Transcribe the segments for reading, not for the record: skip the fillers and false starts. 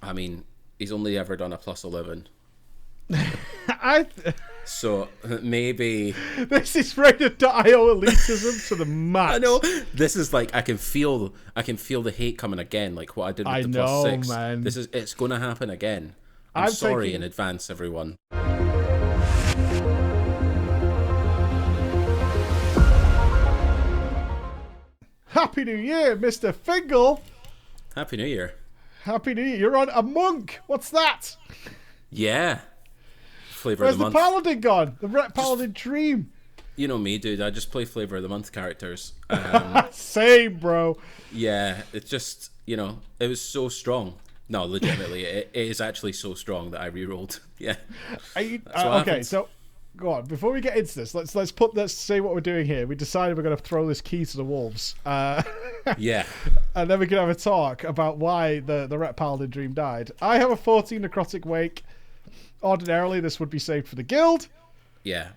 I mean, he's only ever done a +11. So maybe this is rated.io elitism to the max. I know this is like I can feel the hate coming again. Like what I did with the +6. Man. It's going to happen again. I'm sorry in advance, everyone. Happy New Year, Mr. Fingal. Happy New Year. Happy New Year. You're on a monk. What's that? Yeah. Flavor Where's of the month. the paladin gone? The Ret Paladin dream. You know me, dude. I just play Flavor of the Month characters. Same, bro. Yeah, it's just, it was so strong. No, legitimately, it is actually so strong that I rerolled. Yeah. Okay, so go on. Before we get into this, let's say what we're doing here. We decided we're going to throw this key to the wolves. Yeah. And then we can have a talk about why the Ret Paladin dream died. I have a 14 Necrotic Wake. Ordinarily, this would be saved for the guild. Yeah.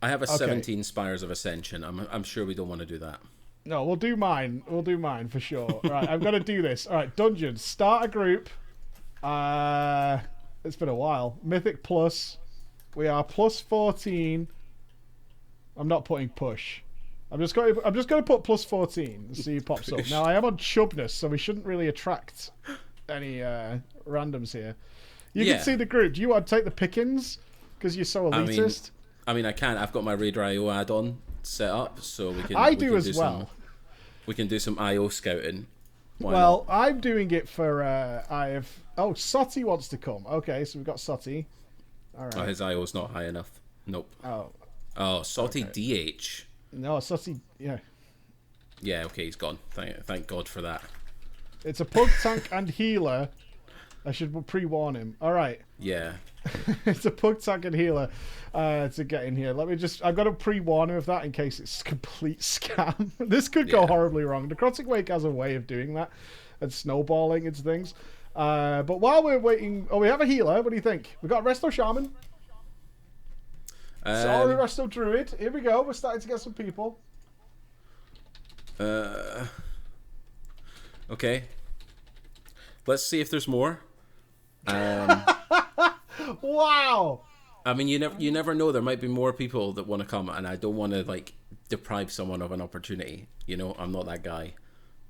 I have a 17 Spires of Ascension. I'm sure we don't want to do that. No, we'll do mine. We'll do mine for sure. All right, I'm going to do this. All right, dungeons. Start a group. It's been a while. Mythic plus. We are +14. I'm not putting push. I'm just going to put +14 and see who pops up. Now, I am on Chubness, so we shouldn't really attract any randoms here. You can see the group. Do you want to take the pickings? Because you're so elitist. I mean, I can't. I've got my Radar IO add-on set up, so we can. I do as well. We can do some IO scouting. Well, I'm doing it for. Soti wants to come. Okay, so we've got Soti. All right. Oh, his IO's not high enough. Nope. Oh, Soti DH. No, Soti. Yeah. Yeah. Okay, he's gone. Thank God for that. It's a pug tank and healer. I should pre-warn him. All right. Yeah. It's a pug tank and healer to get in here. I've got to pre-warn him of that in case it's a complete scam. This could go horribly wrong. Necrotic Wake has a way of doing that and snowballing its things. But while we're waiting... Oh, we have a healer. What do you think? We've got a Resto Shaman. Sorry, Resto Druid. Here we go. We're starting to get some people. Okay. Let's see if there's more. Wow. I mean, you never know. There might be more people that want to come, and I don't want to deprive someone of an opportunity. I'm not that guy.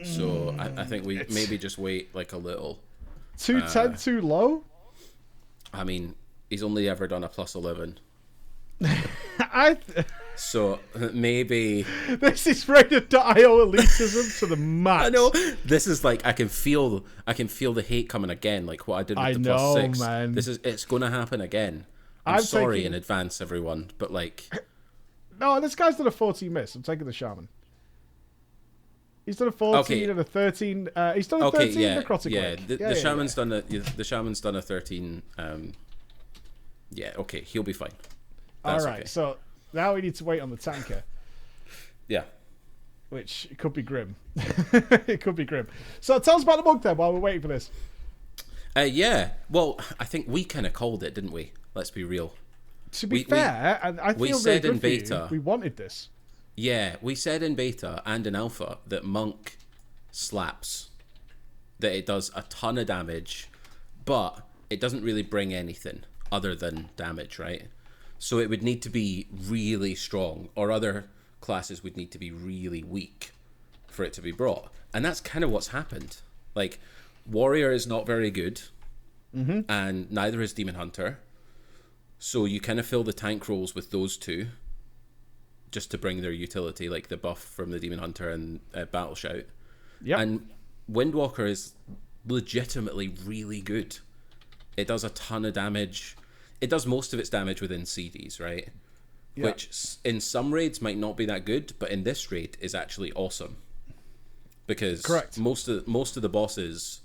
So I think we maybe just wait a little. 210 too low? I mean, he's only ever done a +11. So maybe this is rated.io elitism to the max. I know this is I can feel the hate coming again. Like what I did with the +6. Man. It's going to happen again. I'm sorry in advance, everyone, but no, this guy's done a 14 miss. I'm taking the shaman. He's done a 14 and a 13. He's done a 13 necrotic wake. The shaman's done the shaman's done a 13. Yeah, okay, he'll be fine. That's all right, so now we need to wait on the tanker. Yeah. Which could be grim. It could be grim. So tell us about the monk then while we're waiting for this. Yeah. Well, I think we kind of called it, didn't we? Let's be real. To be fair, and I feel really good for you, we wanted this. Yeah, we said in beta and in alpha that monk slaps. That it does a ton of damage, but it doesn't really bring anything other than damage, right? So it would need to be really strong, or other classes would need to be really weak for it to be brought. And that's kind of what's happened. Warrior is not very good, and neither is Demon Hunter. So you kind of fill the tank roles with those two, just to bring their utility, like the buff from the Demon Hunter and Battle Shout. Yep. And Windwalker is legitimately really good. It does a ton of damage. It does most of its damage within CDs, right? Yep. Which in some raids might not be that good, but in this raid is actually awesome. Because most of the bosses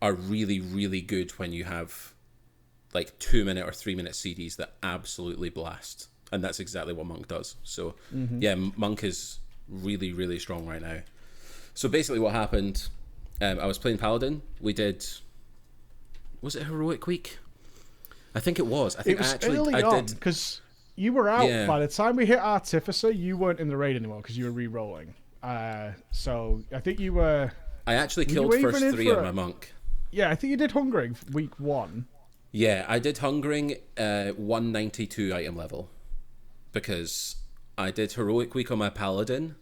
are really, really good when you have 2-minute or 3-minute CDs that absolutely blast. And that's exactly what Monk does. So, yeah, Monk is really, really strong right now. So basically what happened, I was playing Paladin. We did... Was it Heroic Week? I think it was. I think it was actually early on, because you were out. Yeah. By the time we hit Artificer, you weren't in the raid anymore because you were re-rolling. So I think you were... I actually killed first 3 on my Monk. Yeah, I think you did Hungering week 1. Yeah, I did Hungering 192 item level because I did Heroic Week on my Paladin.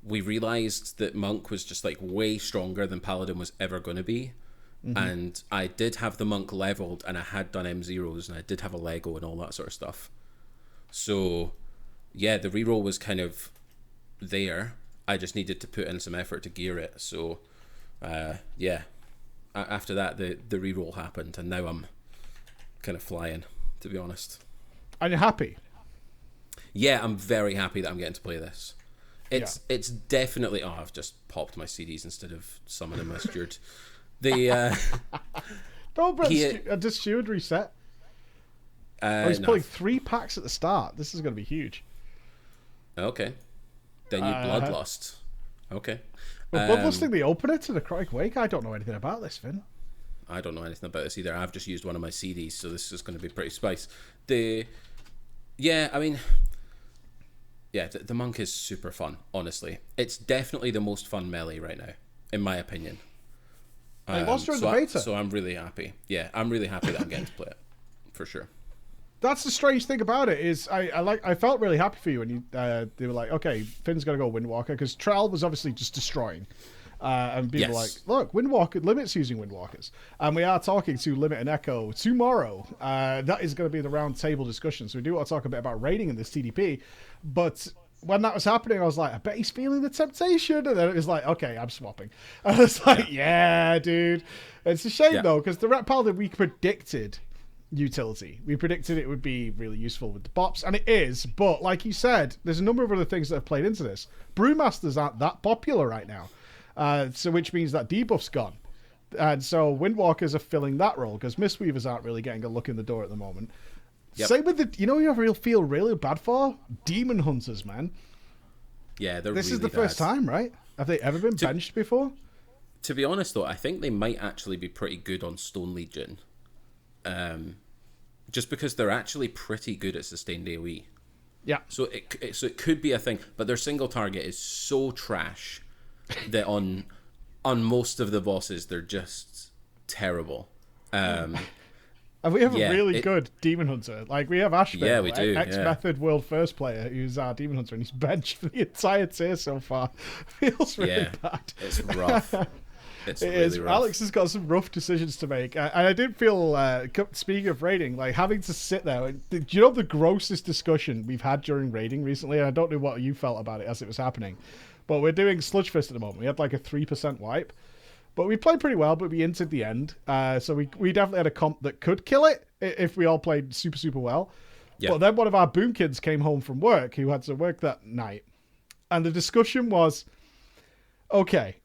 We realized that Monk was just like way stronger than Paladin was ever going to be. And I did have the Monk leveled, and I had done M0s, and I did have a Lego and all that sort of stuff. So, yeah, the reroll was kind of there. I just needed to put in some effort to gear it. So, yeah, after that, the reroll happened, and now I'm kind of flying, to be honest. And you're happy? Yeah, I'm very happy that I'm getting to play this. It's definitely... Oh, I've just popped my CDs instead of summoning my steward. The no, but does steward reset? He's pulling 3 packs at the start. This is going to be huge. Okay. Then you Bloodlust. Okay. Well, Bloodlusting the opener to the Necrotic Wake? I don't know anything about this, Finn. I don't know anything about this either. I've just used one of my CDs, so this is going to be pretty spice. I mean... Yeah, the Monk is super fun, honestly. It's definitely the most fun melee right now, in my opinion. I lost her in the beta. So I'm really happy. Yeah, I'm really happy that I'm getting to play it, for sure. That's the strange thing about it is I felt really happy for you when you they were like, okay, Finn's got to go Windwalker, because Trell was obviously just destroying. And people were like, look, Windwalker limits using Windwalkers. And we are talking to Limit and Echo tomorrow. That is going to be the round table discussion. So we do want to talk a bit about raiding in this TDP. But when that was happening, I was like, I bet he's feeling the temptation. And then it was like, okay, I'm swapping. And I was like, yeah dude. It's a shame, though, because the Ret Paladin, we predicted utility. We predicted it would be really useful with the bops, and it is. But like you said, there's a number of other things that have played into this. Brewmasters aren't that popular right now. So which means that debuff's gone. And so Windwalkers are filling that role, because Mistweavers aren't really getting a look in the door at the moment. Yep. Same with you feel really bad for? Demon Hunters, man. Yeah, they're This really is the bad. First time, right? Have they ever been benched before? To be honest, though, I think they might actually be pretty good on Stone Legion. Just because they're actually pretty good at sustained AoE. Yeah. So it could be a thing, but their single target is so trash that on most of the bosses they're just terrible. And we have a really good Demon Hunter. Like, we have Ashville, yeah, we do, ex-Method World First player, who's our Demon Hunter, and he's benched for the entire tier so far. Feels really bad. It's rough. It's really is. rough. Alex has got some rough decisions to make. And I did feel, speaking of raiding, like having to sit there. Do you know the grossest discussion we've had during raiding recently? And I don't know what you felt about it as it was happening. But we're doing Sludgefist at the moment. We had like a 3% wipe. But we played pretty well, but we entered the end. So we definitely had a comp that could kill it if we all played super, super well. Yeah. But then one of our boom kids came home from work, who had to work that night. And the discussion was, okay,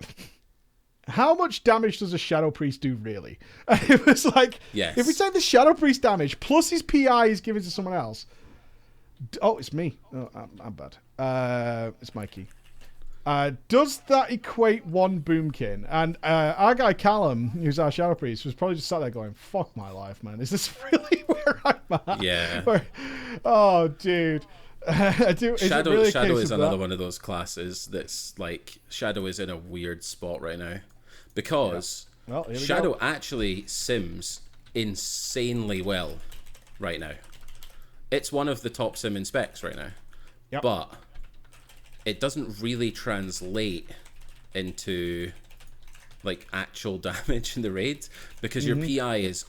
how much damage does a Shadow Priest do really? And it was like, if we take the Shadow Priest damage plus his PI is given to someone else. Oh, it's me. Oh, I'm bad. It's Mikey. Does that equate one boomkin? And our guy Callum, who's our Shadow Priest, was probably just sat there going, fuck my life, man. Is this really where I'm at? Yeah. Oh, dude. Shadow is another one of those classes that's like, Shadow is in a weird spot right now. Because Shadow actually sims insanely well right now. It's one of the top sim in specs right now. Yep. But it doesn't really translate into like actual damage in the raid, because your PI is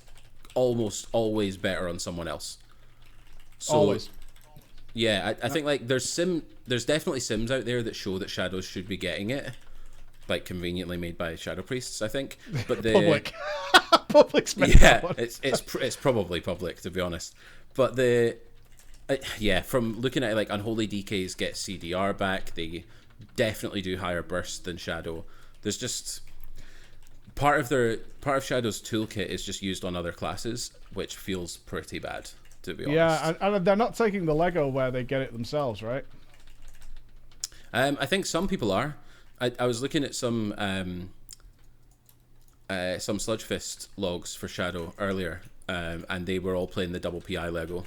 almost always better on someone else. So, always. Yeah, I think like there's definitely sims out there that show that Shadows should be getting it, like conveniently made by Shadow Priests, I think. But the public's made it's probably public, to be honest. But from looking at it, like Unholy DKs get CDR back. They definitely do higher burst than Shadow. There's just part of Shadow's toolkit is just used on other classes, which feels pretty bad, to be honest. Yeah, and they're not taking the Lego where they get it themselves, right? I think some people are. I was looking at some Sludgefist logs for Shadow earlier, and they were all playing the double PI Lego.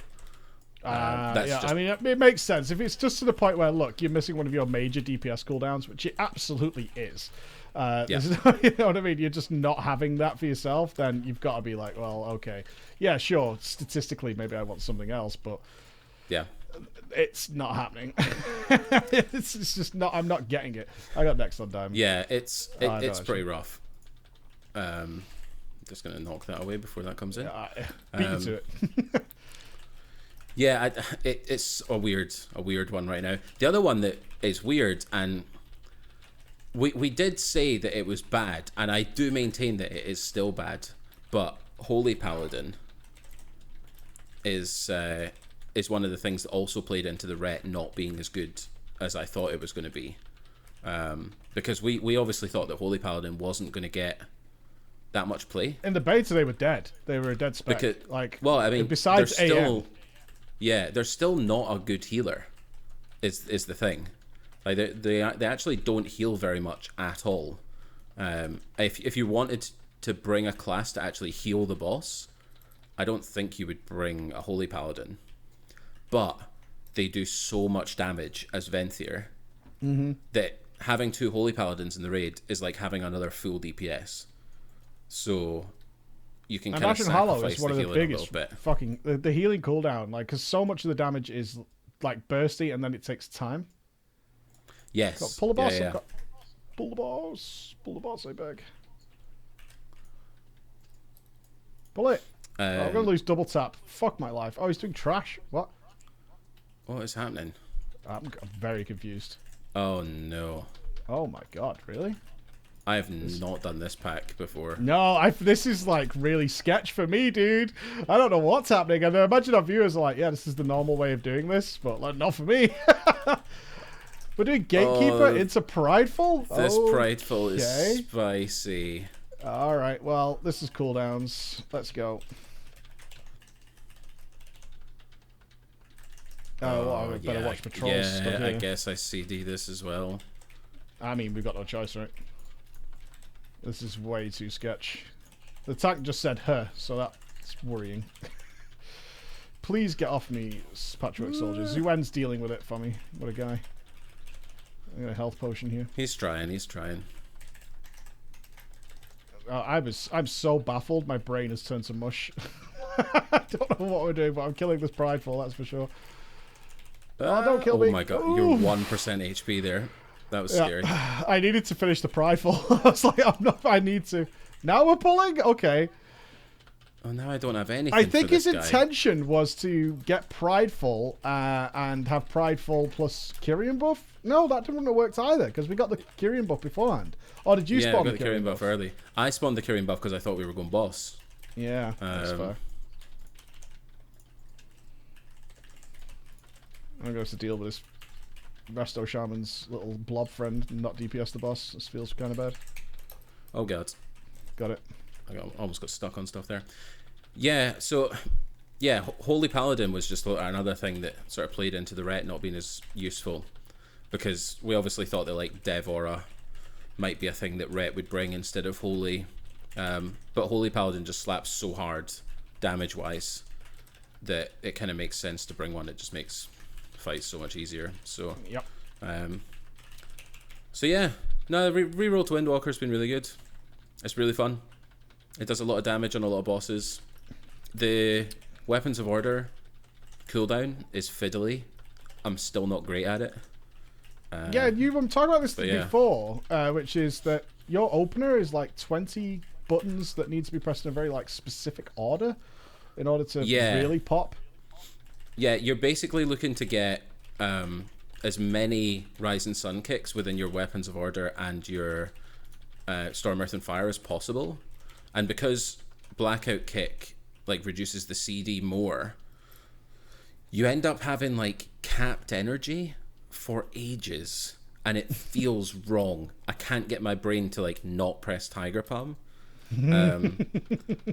Yeah, I mean, it makes sense. If it's just to the point where, look, you're missing one of your major DPS cooldowns, which it absolutely is. You know what I mean? You're just not having that for yourself, then you've got to be like, well, okay. Yeah, sure, statistically, maybe I want something else, but yeah, it's not happening. It's just not, I'm not getting it. I got next on diamond. Yeah, it's pretty rough. Just going to knock that away before that comes in. Beat you to it. Yeah, it's a weird one right now. The other one that is weird, and we did say that it was bad, and I do maintain that it is still bad, but Holy Paladin is one of the things that also played into the ret not being as good as I thought it was going to be. Because we obviously thought that Holy Paladin wasn't going to get that much play. In the beta, they were dead. They were a dead spec. Besides AM... Yeah, they're still not a good healer, is the thing. Like they actually don't heal very much at all. If you wanted to bring a class to actually heal the boss, I don't think you would bring a Holy Paladin. But they do so much damage as Venthyr that having 2 Holy Paladins in the raid is like having another full DPS. So you can kind of sacrifice Hollow is one of the biggest fucking the healing cooldown, like, because so much of the damage is like bursty and then it takes time. Yes. Pull the boss. Yeah. Pull the boss. Pull the boss, I beg. Pull it. I'm gonna lose double tap. Fuck my life. Oh, he's doing trash. What is happening? I'm very confused. Oh no. Oh my god, really? I have not done this pack before. No, this is like really sketch for me, dude. I don't know what's happening. And I imagine our viewers are like, yeah, this is the normal way of doing this, but like, not for me. We're doing Gatekeeper into Prideful? This Prideful is spicy. Alright, well, this is cooldowns. Let's go. I better watch patrols. Yeah, I guess I CD this as well. I mean, we've got no choice, right? This is way too sketch. The tank just said her, so that's worrying. Please get off me, Patchwork Soldiers. Zuen's dealing with it for me. What a guy. I got a health potion here. He's trying. I'm so baffled, my brain has turned to mush. I don't know what we're doing, but I'm killing this Prideful, that's for sure. Oh, don't kill me. Oh my god, you're 1% HP there. That was scary. I needed to finish the Prideful. I was like, I need to. Now we're pulling? Okay. Oh, now I don't have anything. I think his intention was to get Prideful and have Prideful plus Kyrian buff. No, that wouldn't have worked either, because we got the Kyrian buff beforehand. Or did you spawn the Kyrian buff early? I spawned the Kyrian buff because I thought we were going boss. Yeah, that's fair. I'm going to have to deal with this Resto Shaman's little blob friend, not DPS the boss. This feels kind of bad. Oh god. Got it. Almost got stuck on stuff there. Yeah, so yeah, Holy Paladin was just another thing that sort of played into the ret not being as useful, because we obviously thought that like Dev Aura might be a thing that ret would bring instead of Holy, but Holy Paladin just slaps so hard damage wise that it kind of makes sense to bring one that just makes fights so much easier. So yep. So yeah, no, reroll to Windwalker's been really good. It's really fun. It does a lot of damage on a lot of bosses. The Weapons of Order cooldown is fiddly. I'm still not great at it. Yeah, you've talked about this before, which is that your opener is like 20 buttons that need to be pressed in a very like specific order in order to really pop. Yeah, you're basically looking to get as many Rise and Sun kicks within your Weapons of Order and your Storm, Earth and Fire as possible. And because Blackout Kick like reduces the CD more, you end up having like capped energy for ages, and it feels wrong. I can't get my brain to like not press Tiger Palm.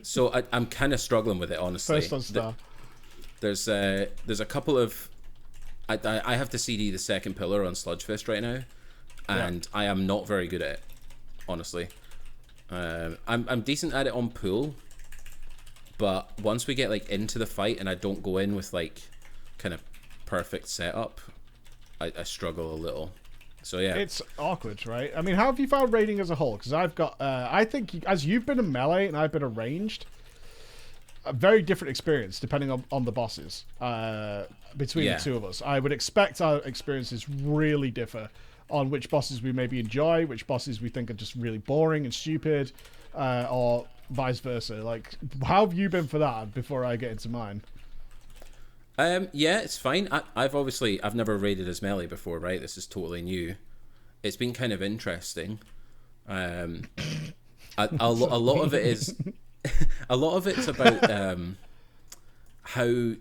So I'm kind of struggling with it, honestly. First on star. There's a couple of I have to CD the second pillar on Sludgefist right now, and I am not very good at it, honestly. I'm decent at it on pool, but once we get like into the fight and I don't go in with like kind of perfect setup, I struggle a little. So yeah, it's awkward, right? I mean, how have you found raiding as a whole? Because I've got, I think, as you've been a melee and I've been a ranged, a very different experience depending on the bosses between the two of us. I would expect our experiences really differ on which bosses we maybe enjoy, which bosses we think are just really boring and stupid, or vice versa. Like, how have you been for that before I get into mine? Yeah, it's fine. I've never raided as melee before, right? This is totally new. It's been kind of interesting. A lot of it is a lot of it's about how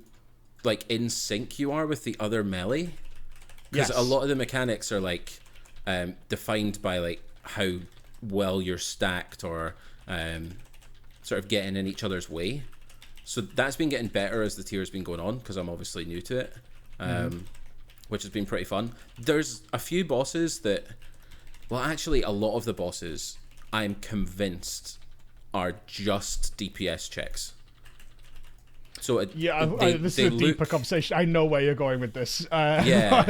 like in sync you are with the other melee, because a lot of the mechanics are like defined by like how well you're stacked or sort of getting in each other's way. So that's been getting better as the tier's been going on, because I'm obviously new to it, which has been pretty fun. There's a few bosses that, well, actually a lot of the bosses I'm convinced are just DPS checks. So this is a deeper conversation. I know where you're going with this. Yeah.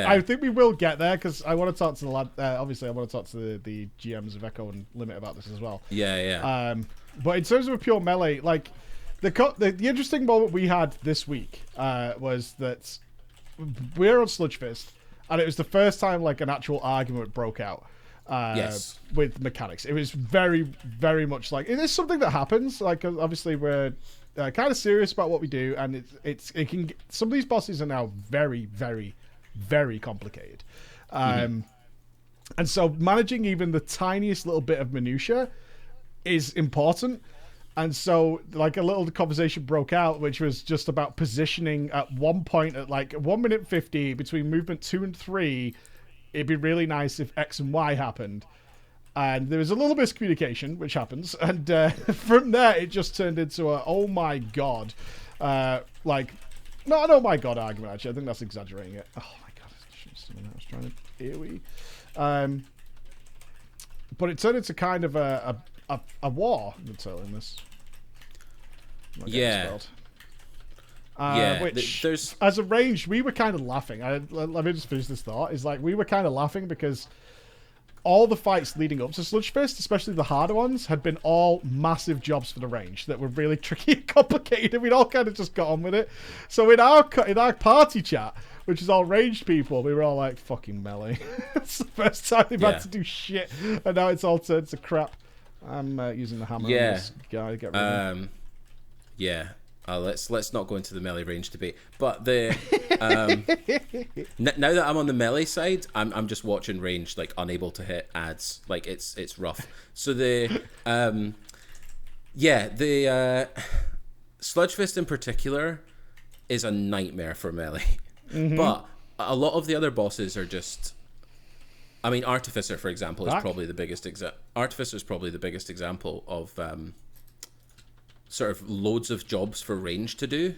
I think we will get there, because I want to talk to the lad. Obviously, I want to talk to the GMs of Echo and Limit about this as well. Yeah. But in terms of a pure melee, like the interesting moment we had this week was that we're on Sludgefist, and it was the first time like an actual argument broke out. With mechanics. It was very, very much like, it is something that happens. Like, obviously we're kind of serious about what we do, and it can get, some of these bosses are now very, very, very complicated. And so managing even the tiniest little bit of minutia is important. And so like a little conversation broke out, which was just about positioning at one point at like 1 minute 50 between movement 2 and 3. It'd be really nice if X and Y happened. And there was a little miscommunication, which happens. And from there, it just turned into a, oh my God. Like, not an oh my God argument, actually. I think that's exaggerating it. Oh my God. I was trying to AoE. But it turned into kind of a war, I'm telling this. Which, there's as a range, we were kind of laughing. Let me just finish this thought. Is like we were kind of laughing because all the fights leading up to Sludgefist, especially the harder ones, had been all massive jobs for the range that were really tricky and complicated, and we'd all kind of just got on with it. So in our party chat, which is all ranged people, we were all like, fucking melee. It's the first time they've had to do shit, and now it's all turned to crap. I'm using the hammer on this guy to get rid of him. Let's not go into the melee range debate. But the now that I'm on the melee side, I'm just watching range, like unable to hit ads. Like it's rough. So the Sludgefist in particular is a nightmare for melee. But a lot of the other bosses are just, I mean, Artificer, for example, is probably the biggest Artificer is probably the biggest example of sort of loads of jobs for range to do,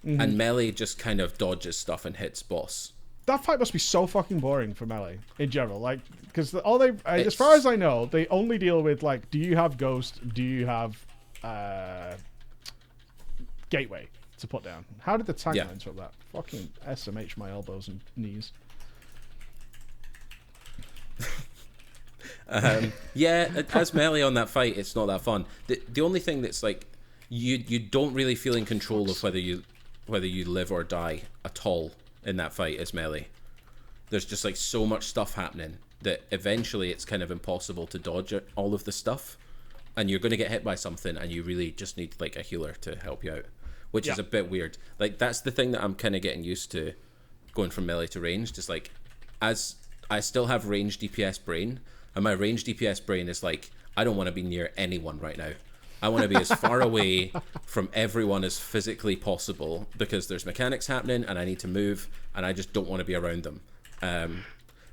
and melee just kind of dodges stuff and hits boss. That fight must be so fucking boring for melee in general, like, because all they, as far as I know, they only deal with like, do you have Ghost? Do you have Gateway to put down? How did the tank interrupt that? Fucking SMH my elbows and knees. As melee on that fight, it's not that fun. The only thing that's like, you don't really feel in control of whether you live or die at all in that fight as melee. There's just like so much stuff happening that eventually it's kind of impossible to dodge all of the stuff, and you're going to get hit by something, and you really just need like a healer to help you out, which is a bit weird. Like, that's the thing that I'm kind of getting used to going from melee to ranged. Just like, as I still have range DPS brain, and my range DPS brain is like, I don't want to be near anyone right now. I want to be as far away from everyone as physically possible, because there's mechanics happening and I need to move, and I just don't want to be around them.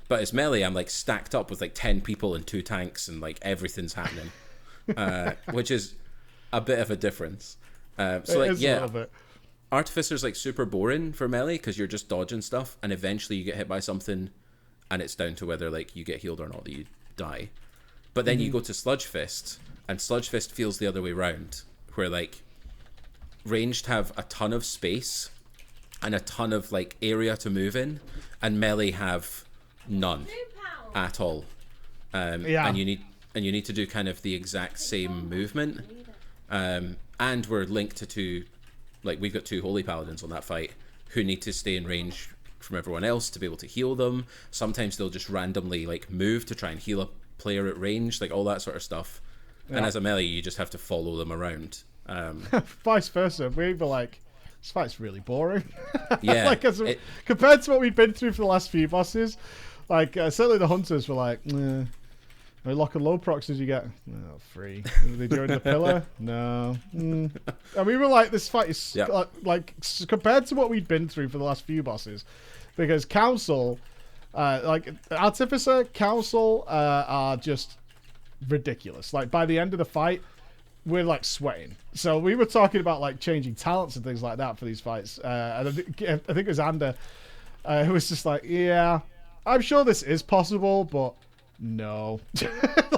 But as melee, I'm like stacked up with like 10 people and 2 tanks, and like everything's happening, which is a bit of a difference. So like, Artificer's like super boring for melee because you're just dodging stuff, and eventually you get hit by something, and it's down to whether like you get healed or not that you die. But then you go to Sludgefist, and Sludgefist feels the other way round, where like ranged have a ton of space and a ton of like area to move in, and melee have none at all. And you need to do kind of the exact same movement. And we're linked to two, like we've got two holy paladins on that fight who need to stay in range from everyone else to be able to heal them. Sometimes they'll just randomly like move to try and heal a player at range, like all that sort of stuff. Yeah. And as a melee, you just have to follow them around. Vice versa, we were like, this fight's really boring. Yeah. Like compared to what we've been through for the last few bosses, like certainly the hunters were like, nah. Lock and load procs as you get? No, free. Are they doing the pillar? No. And we were like, this fight is like compared to what we'd been through for the last few bosses, because Council, like Artificer, Council are just ridiculous. Like by the end of the fight, we're like sweating. So we were talking about like changing talents and things like that for these fights. And I think it was Ander who was just like, yeah, I'm sure this is possible, but no.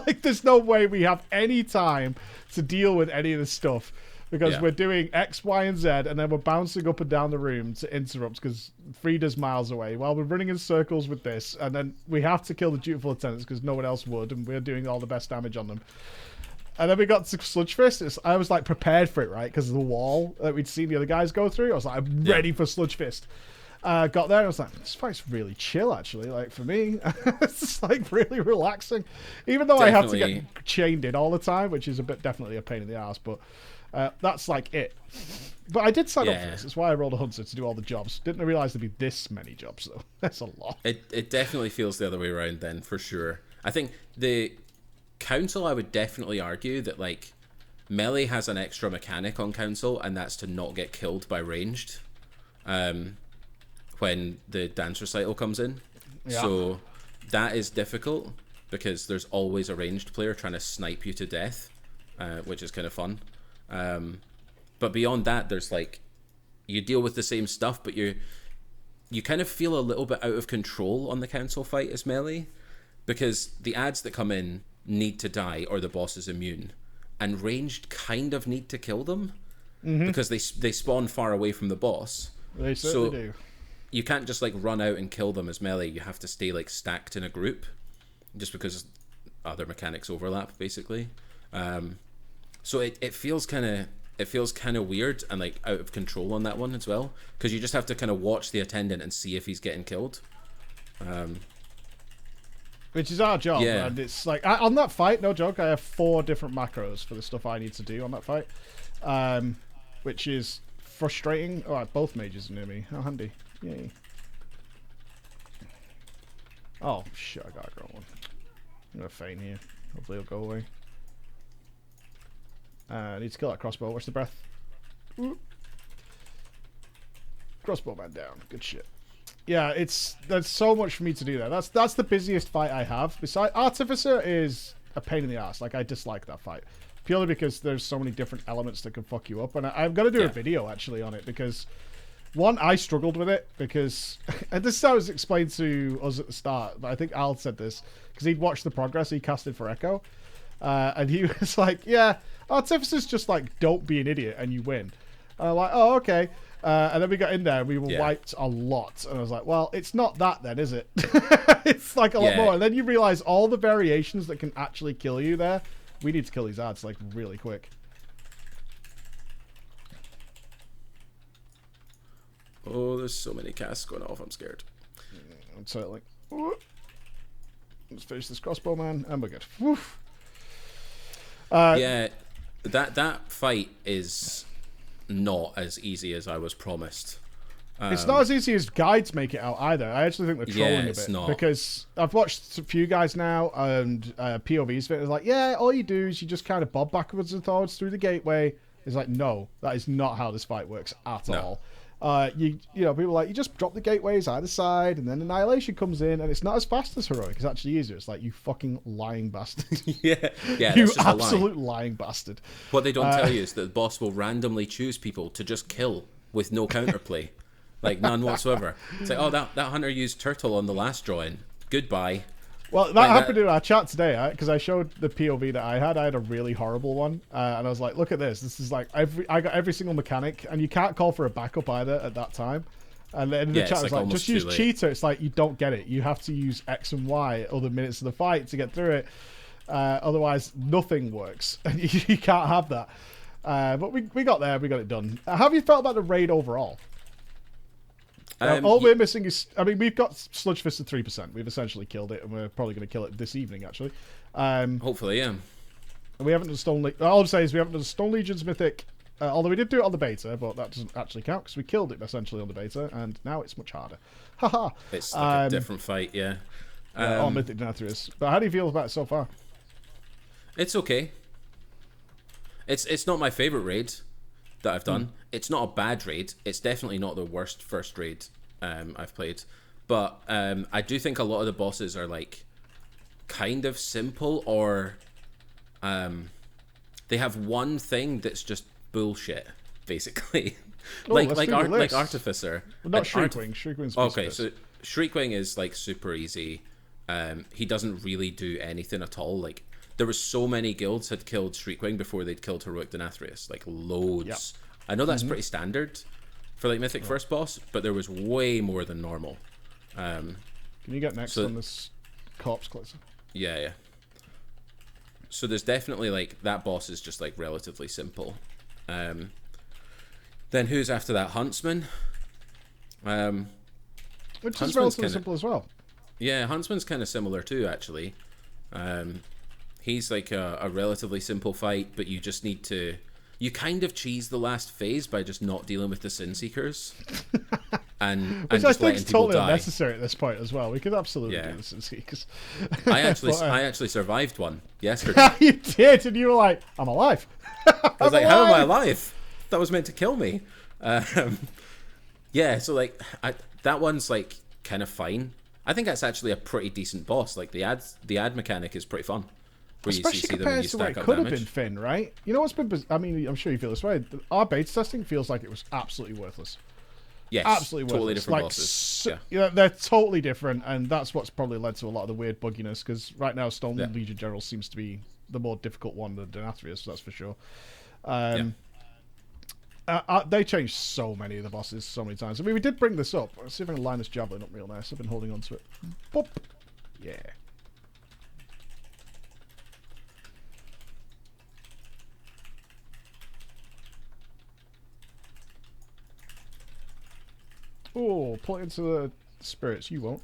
Like there's no way we have any time to deal with any of this stuff, because we're doing X, Y, and Z, and then we're bouncing up and down the room to interrupt because Frida's miles away while we're running in circles with this, and then we have to kill the dutiful attendants because no one else would, and we're doing all the best damage on them. And then we got to Sludge Fist. I was like prepared for it, right? Because of the wall that we'd seen the other guys go through. I was like, I'm ready for Sludge Fist. Got there and I was like, this fight's really chill actually, like for me. It's just like really relaxing, even though definitely. I have to get chained in all the time, which is definitely a pain in the ass, but that's like it. But I did sign up for this. That's why I rolled a hunter, to do all the jobs. Didn't realize there'd be this many jobs though. That's a lot. It definitely feels the other way around then, for sure. I think the Council, I would definitely argue that like melee has an extra mechanic on Council, and that's to not get killed by ranged when the dance recital comes in. So that is difficult because there's always a ranged player trying to snipe you to death, which is kind of fun. But beyond that, there's like, you deal with the same stuff, but you kind of feel a little bit out of control on the Council fight as melee, because the ads that come in need to die or the boss is immune, and ranged kind of need to kill them because they spawn far away from the boss. They certainly do. You can't just like run out and kill them as melee. You have to stay like stacked in a group, just because other mechanics overlap basically. So it feels kind of weird and like out of control on that one as well, because you just have to kind of watch the attendant and see if he's getting killed. Which is our job, and it's like on that fight, no joke, I have 4 different macros for the stuff I need to do on that fight, which is frustrating. Oh, both mages are near me. How handy. Yay. Oh shit, I got a grown one. I'm gonna feign here. Hopefully it'll go away. I need to kill that crossbow. Watch the breath. Ooh. Crossbow man down. Good shit. Yeah, there's so much for me to do there. That's the busiest fight I have. Besides, Artificer is a pain in the ass. Like I dislike that fight purely because there's so many different elements that can fuck you up, and I'm gonna do a video actually on it, because one, I struggled with it because, and this was explained to us at the start, but I think Al said this because he'd watched the progress he casted for Echo, and he was like, yeah, Artificer's just like, don't be an idiot and you win. And I'm like, oh, okay. And then we got in there and we were wiped a lot. And I was like, well, it's not that then, is it? It's like a lot more. And then you realize all the variations that can actually kill you there. We need to kill these ads like really quick. Oh, there's so many casts going off. I'm scared. I'm totally. Let's finish this crossbow man, and we're good. Woof. Yeah, that fight is not as easy as I was promised. It's not as easy as guides make it out either. I actually think they're trolling a bit, not. Because I've watched a few guys now and POVs of it. It's like, yeah, all you do is you just kind of bob backwards and forwards through the gateway. It's like, no, that is not how this fight works at all. You know, people are like, you just drop the gateways either side, and then Annihilation comes in, and it's not as fast as Heroic. It's actually easier. It's like, you fucking lying bastard. yeah, you absolute lying bastard. What they don't tell you is that the boss will randomly choose people to just kill with no counterplay, like none whatsoever. It's like, oh, that hunter used turtle on the last drawing. Goodbye. Well, that happened in our chat today, because I showed the POV that I had. I had a really horrible one, and I was like, look at this. This is like, I got every single mechanic, and you can't call for a backup either at that time. And then the Yeah, chat it's was like like, just almost use too late. cheater. It's like, you don't get it. You have to use X and Y other minutes of the fight to get through it. Otherwise, nothing works. And you can't have that. But we got there. We got it done. How have you felt about the raid overall? All we're missing is... I mean, we've got Sludge Fist at 3%. We've essentially killed it, and we're probably going to kill it this evening, actually. Hopefully, yeah. We haven't done Stone Legion. All I'm saying is we haven't done Stone Legion's Mythic, although we did do it on the beta, but that doesn't actually count because we killed it essentially on the beta, and now it's much harder. Haha. It's like a different fight, yeah. All Mythic Nathrias. But how do you feel about it so far? It's okay. It's not my favorite raid that I've done. It's not a bad raid. It's definitely not the worst first raid I've played. But I do think a lot of the bosses are like kind of simple, or they have one thing that's just bullshit, basically. like Artificer. Well, not Shriekwing. Shriekwing's okay, so Shriekwing is like super easy. He doesn't really do anything at all. Like, there were so many guilds had killed Shriekwing before they'd killed Heroic Denathrius. Like, loads. Yep. I know that's pretty standard for like Mythic first boss, but there was way more than normal. Can you get next on this corpse collector? Yeah. So there's definitely like that boss is just like relatively simple. Then who's after that? Huntsman. Which is relatively simple as well. Yeah, Huntsman's kind of similar too, actually. He's like a relatively simple fight, but you just need to... You kind of cheese the last phase by just not dealing with the Sin Seekers. and Which just I think is totally die. unnecessary at this point as well. We could absolutely do the Sin Seekers. I actually survived one yesterday. You did, and you were like, I'm alive. I was like, how am I alive? That was meant to kill me. Yeah, so like, that one's like kind of fine. I think that's actually a pretty decent boss. Like, the ad mechanic is pretty fun. Especially compared to what it could have been, Finn, right? You know what's been... I mean, I'm sure you feel this way. Our beta testing feels like it was absolutely worthless. Yes, absolutely totally worthless. different bosses. Yeah, they're totally different, and that's what's probably led to a lot of the weird bugginess, because right now Stone Legion General seems to be the more difficult one than Denathrius, that's for sure. They changed so many of the bosses so many times. I mean, we did bring this up. Let's see if I can line this javelin up real nice. I've been holding on to it. Boop. Yeah. Oh, pull it into the spirits. You won't.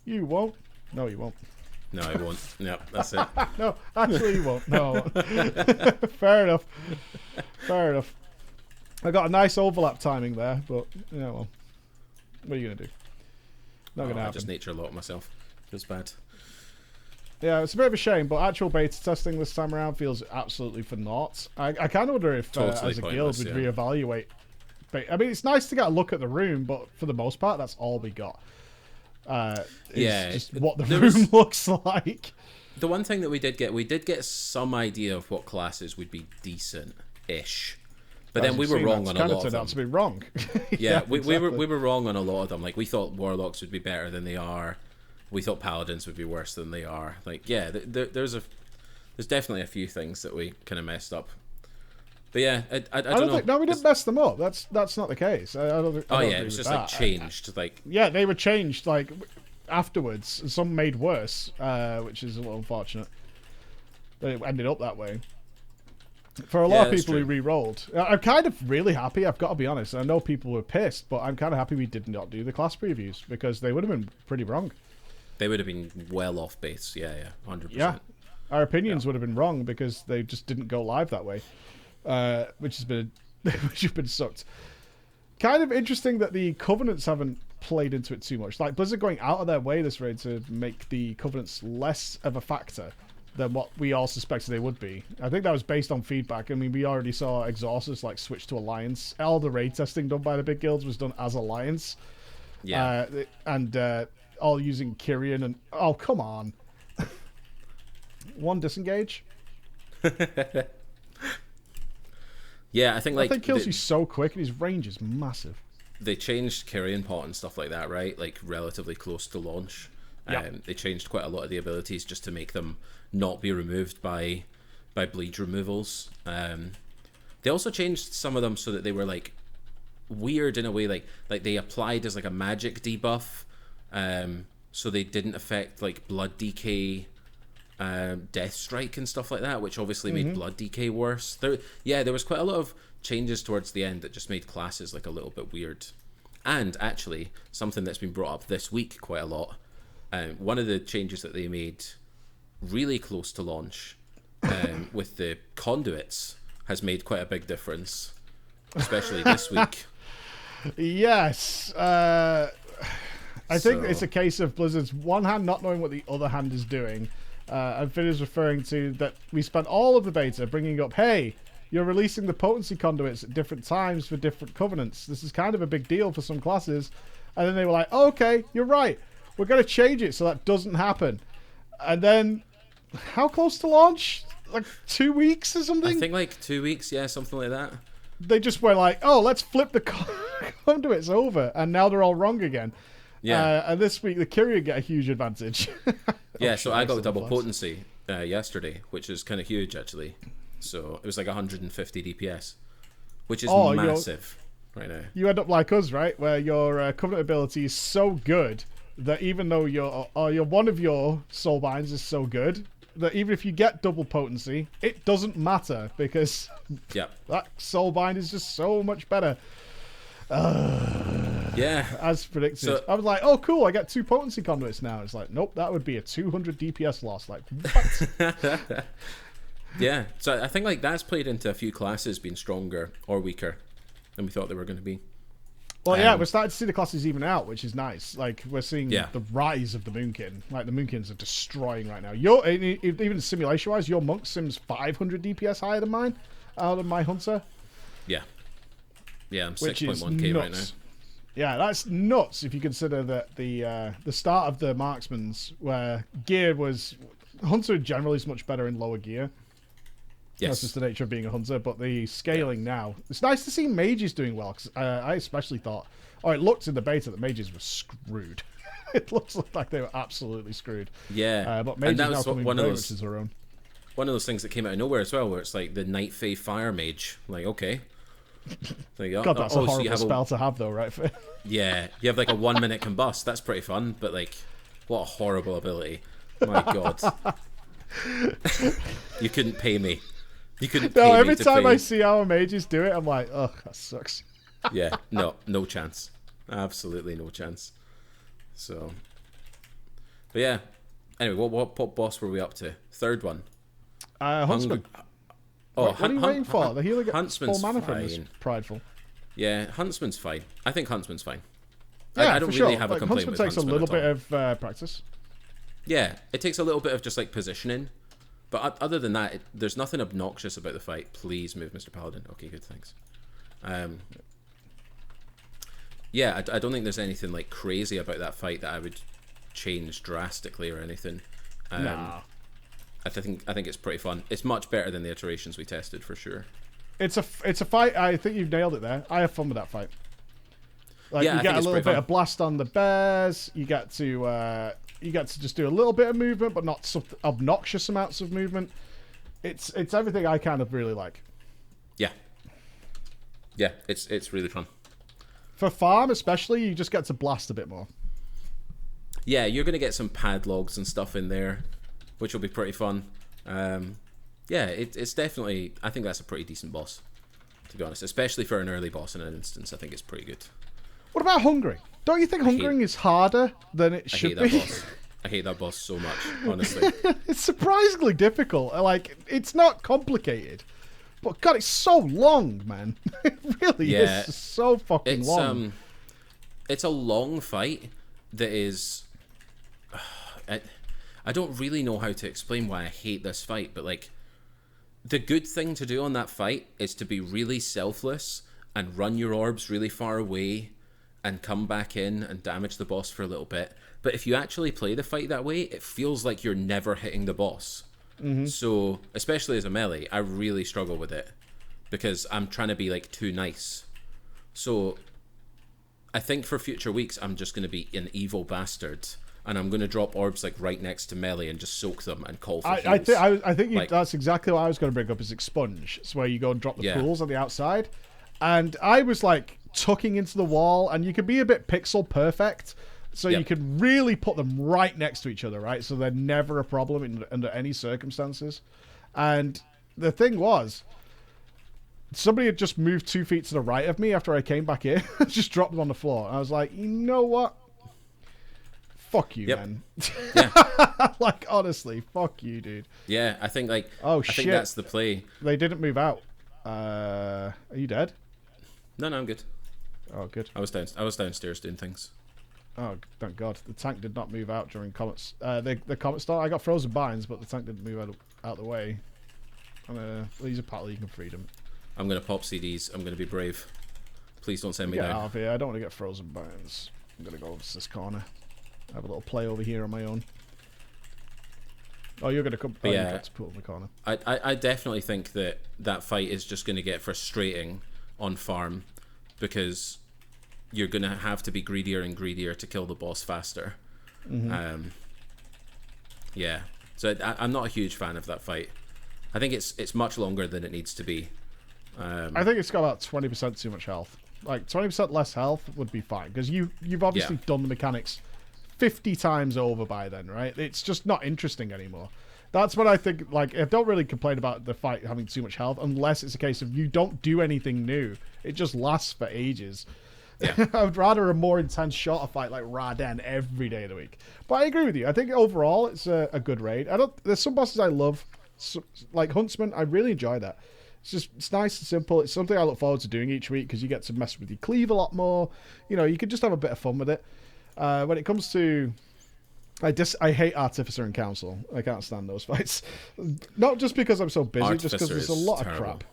You won't. No, you won't. No, I won't. No, that's it. No, actually you won't. No. Fair enough. Fair enough. I got a nice overlap timing there, but, yeah, well. What are you going to do? Not going to happen. I just nature lock myself. Feels bad. Yeah, it's a bit of a shame, but actual beta testing this time around feels absolutely for naught. I kind of wonder if, totally as a guild, we'd reevaluate. I mean, it's nice to get a look at the room, but for the most part, that's all we got. Just what the room looks like. The one thing that we did get some idea of what classes would be decent-ish. But then we were wrong on a lot of them. Kind of turned out to be wrong. Yeah, we were wrong on a lot of them. Like, we thought warlocks would be better than they are. We thought paladins would be worse than they are. Like, yeah, there's definitely a few things that we kind of messed up. But yeah, I don't know. No, we didn't mess them up. That's not the case. I don't it was just like changed. Yeah, they were changed like afterwards. Some made worse, which is a little unfortunate. But it ended up that way. For a lot of people who re-rolled, I'm kind of really happy. I've got to be honest. I know people were pissed, but I'm kind of happy we did not do the class previews because they would have been pretty wrong. They would have been well off base. Yeah, 100%. Yeah, our opinions would have been wrong because they just didn't go live that way. Which has been sucked. Kind of interesting that the Covenants haven't played into it too much. Like, Blizzard going out of their way this raid to make the Covenants less of a factor than what we all suspected they would be. I think that was based on feedback. I mean, we already saw Exhausters like switch to Alliance. All the raid testing done by the big guilds was done as Alliance. Yeah. And all using Kyrian and... Oh, come on. One disengage. Yeah, I think that thing kills you so quick, and his range is massive. They changed Carrion Pot and stuff like that, right? Like, relatively close to launch. They changed quite a lot of the abilities just to make them not be removed by bleed removals. They also changed some of them so that they were like weird in a way, like they applied as like a magic debuff, so they didn't affect like blood decay, death strike and stuff like that, which obviously made blood decay worse. There was quite a lot of changes towards the end that just made classes like a little bit weird. And actually, something that's been brought up this week quite a lot, one of the changes that they made really close to launch, with the conduits, has made quite a big difference, especially this week. Yes. I think it's a case of Blizzard's one hand not knowing what the other hand is doing. And Finn is referring to that we spent all of the beta bringing up, hey, you're releasing the potency conduits at different times for different covenants. This is kind of a big deal for some classes. And then they were like, oh, okay, you're right. We're going to change it so that doesn't happen. And then, how close to launch? Like 2 weeks or something? I think like 2 weeks, yeah, something like that. They just were like, oh, let's flip the conduits over. And now they're all wrong again. Yeah. And this week, the Kyrian get a huge advantage. Yeah, so I got double potency yesterday, which is kind of huge, actually. So it was like 150 DPS, which is massive right now. You end up like us, right? Where your covenant ability is so good that even though your one of your soul binds is so good that even if you get double potency, it doesn't matter because that soul bind is just so much better. Yeah, as predicted. So, I was like, oh cool, I get 2 potency conduits now. It's like, nope, that would be a 200 DPS loss. Like, what? Yeah, so I think like that's played into a few classes being stronger or weaker than we thought they were going to be. Well, yeah, we're starting to see the classes even out, which is nice. Like, we're seeing the rise of the Moonkin. Like, the Moonkins are destroying right now. Even simulation-wise, your Monk sim's 500 DPS higher than mine, out of my Hunter. Yeah. Yeah, I'm 6.1k right now. Yeah, that's nuts if you consider that the start of the Marksman's, where gear was... Hunter generally is much better in lower gear. Yes. That's just the nature of being a hunter, but the scaling now. It's nice to see mages doing well, because I especially thought, it looked in the beta that mages were screwed. It looks like they were absolutely screwed. Yeah. But mages now coming very much as their own. One of those things that came out of nowhere as well, where it's like the Night Fae Fire Mage. Like, okay. There you go. God, that's a horrible spell to have, though, right? Yeah. You have like a 1 minute combust. That's pretty fun, but like, what a horrible ability. My God. You couldn't pay me. You couldn't pay me. Every time I see our mages do it, I'm like, ugh, that sucks. Yeah, no chance. Absolutely no chance. So, but yeah. Anyway, what boss were we up to? Third one. Huntsman. What are you waiting for? The healer gets full mana from this prideful. Yeah, Huntsman's fine. I think Huntsman's fine. Yeah, I don't really have a complaint with Huntsman. Takes a little bit of practice. Yeah, it takes a little bit of just like positioning. But other than that, there's nothing obnoxious about the fight. Please move, Mr. Paladin. Okay, good, thanks. Yeah, I don't think there's anything like crazy about that fight that I would change drastically or anything. Nah. I think it's pretty fun. It's much better than the iterations we tested for sure. It's a fight. I think you've nailed it there. I have fun with that fight. Like, yeah, you get a little bit of blast on the bears. You get to just do a little bit of movement, but not obnoxious amounts of movement. It's everything I kind of really like. Yeah, it's really fun. For farm, especially, you just get to blast a bit more. Yeah, you're gonna get some padlogs and stuff in there, which will be pretty fun. Yeah, it's definitely. I think that's a pretty decent boss, to be honest. Especially for an early boss in an instance, I think it's pretty good. What about hungering? Don't you think hungering is harder than it should be? I hate that boss so much, honestly. It's surprisingly difficult. Like, it's not complicated. But God, it's so long, man. It really is so fucking long. It's a long fight that is... I don't really know how to explain why I hate this fight, but like, the good thing to do on that fight is to be really selfless and run your orbs really far away and come back in and damage the boss for a little bit. But if you actually play the fight that way, it feels like you're never hitting the boss. Mm-hmm. So, especially as a melee, I really struggle with it because I'm trying to be like too nice. So, I think for future weeks, I'm just going to be an evil bastard and I'm going to drop orbs like right next to melee and just soak them and call for heals. I think that's exactly what I was going to bring up is expunge. It's where you go and drop the pools on the outside. And I was like tucking into the wall, and you can be a bit pixel perfect. So you can really put them right next to each other, right? So they're never a problem under any circumstances. And the thing was, somebody had just moved 2 feet to the right of me after I came back in. Just dropped them on the floor. And I was like, you know what? Fuck you, man. Yeah. Like, honestly, fuck you, dude. Yeah, I think, like, I think that's the play. They didn't move out. Are you dead? No, I'm good. Oh, good. I was downstairs doing things. Oh, thank God. The tank did not move out during comets. The comet start. I got frozen binds, but the tank didn't move out the way. Use a paddle, you can freedom. I'm going to pop CDs. I'm going to be brave. Please don't send me Get down. out of here. I don't want to get frozen binds. I'm going to go over to this corner. I have a little play over here on my own. Oh, you're going to come. Yeah, to put in the corner. I definitely think that fight is just going to get frustrating on farm, because you're going to have to be greedier and greedier to kill the boss faster. Yeah. So I'm not a huge fan of that fight. I think it's much longer than it needs to be. I think it's got about 20% too much health. Like 20% less health would be fine, because you've obviously done the mechanics 50 times over by then, right? It's just not interesting anymore. That's what I think. Like, I don't really complain about the fight having too much health, unless it's a case of you don't do anything new. It just lasts for ages. Yeah. I would rather a more intense, shorter fight like Raden every day of the week. But I agree with you. I think overall it's a good raid. There's some bosses I love, like Huntsman. I really enjoy that. It's nice and simple. It's something I look forward to doing each week, because you get to mess with your cleave a lot more. You know, you can just have a bit of fun with it. When it comes to, I hate Artificer and Council. I can't stand those fights. Not just because I'm so busy, Artificer just because there's a lot terrible. of crap.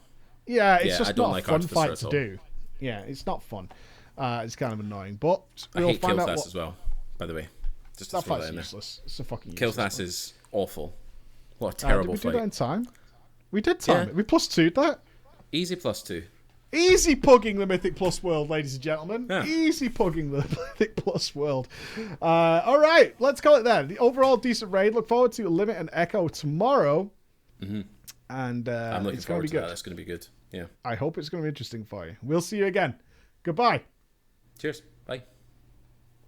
Yeah, it's just not like a fun Artificer fight to all. do. Yeah, it's not fun. It's kind of annoying, but I hate Kilthas as well, by the way. Just that fight's useless. It's a fucking useless Kilthas is awful. What a terrible fight. Did we fight. do that in time? We did time it. We +2'd that. Easy +2. Easy pugging the Mythic Plus world, ladies and gentlemen. Yeah. Easy pugging the Mythic Plus world. All right, let's call it there. The overall decent raid. Look forward to Limit and Echo tomorrow. And I'm looking forward to that. That's going to be good. Yeah. I hope it's going to be interesting for you. We'll see you again. Goodbye. Cheers.